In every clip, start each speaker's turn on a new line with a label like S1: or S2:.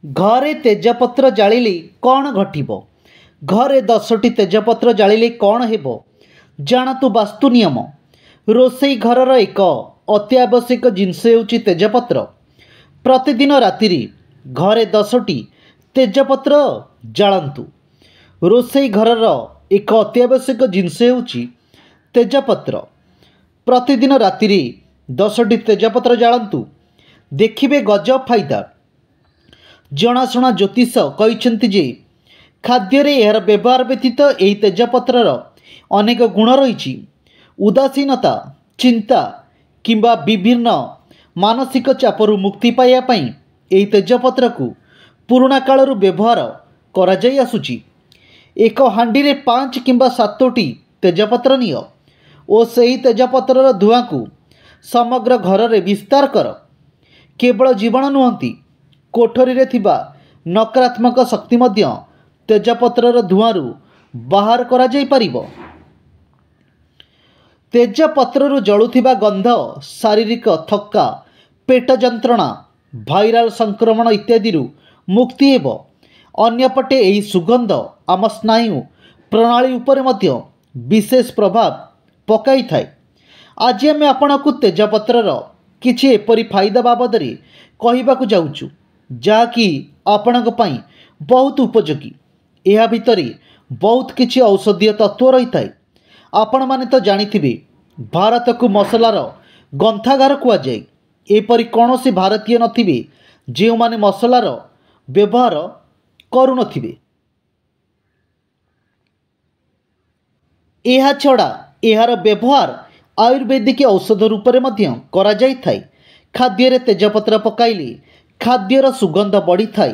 S1: घरे तेजपत्र जालिले कौन घटिबो। घरे 10टी तेजपत्र जालिले कौन हेबो जानतु वास्तु नियम। रोसई घरर एक अत्यावश्यक जिनस हेउची तेजपत्र। प्रतिदिन राति घरे 10टी तेजपत्र जालंतु। रोसई घरर एक अत्यावश्यक जिनस हेउची तेजपत्र। प्रतिदिन राति 10टी तेजपत्र जालंतु। देखिबे गजब फायदा। जनाशुना ज्योतिष कहते जे खाद्य यार व्यवहार व्यतीत यह तेजपत्रर अनेक गुण रही। उदासीनता, चिंता किंबा विभिन्न मानसिक चापरू मुक्ति पाइबापी यह तेजपत्र को पुराणा कालरू व्यवहार करा जाई आसुची। एक हांडी रे 5 किंबा 7टी तेजपत्र निय और सही तेजपत्रर धुआं को समग्र घर रे विस्तार कर। केवल जीवन नुहति कोठरी रे थिबा नकारात्मक शक्ति मध्य तेजपत्रर धुआंरू बाहर करा जाई परिबो। तेजपत्ररू जळुथिबा गंध शारीरिक थक्का, पेट जंत्रणा, भाइराल संक्रमण इत्यादि मुक्ति हेबो। अन्यपटे एही सुगंध आम स्नायु प्रणाली उपरे मध्य विशेष प्रभाव पकाई थाए। आज आम आपनकु तेजपत्रर किछि एपरि फायदा बाबद कहबाकू जाउछु जाकि आपणक पई बहुत उपयोगी। यह भितरे बहुत किछि औषधीय तत्व रही थाए। आपण माने तो जानिथिबे भारत को मसलार ग्रंथागार कुआ जाए। एपरि कौनसी भारतीय नथिबे जे माने मसलार व्यवहार करू नथिबे। एहा छड़ा एहार व्यवहार आयुर्वेदिक औषध रूप में मध्य करा जाई थाए। खाद्य रे तेजपत्र पकाइले खाद्यर सुगंध बढ़ी थाए।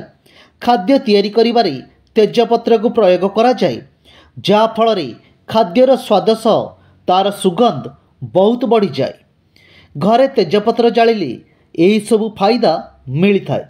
S1: खाद्य तैयारी करिबारे तेजपत्र को प्रयोग करा जाए, जा फल रे खाद्यर स्वाद सह तार सुगंध बहुत बढ़ी जाए। घरे तेजपत्र जालिले एही सब फायदा मिली थाए।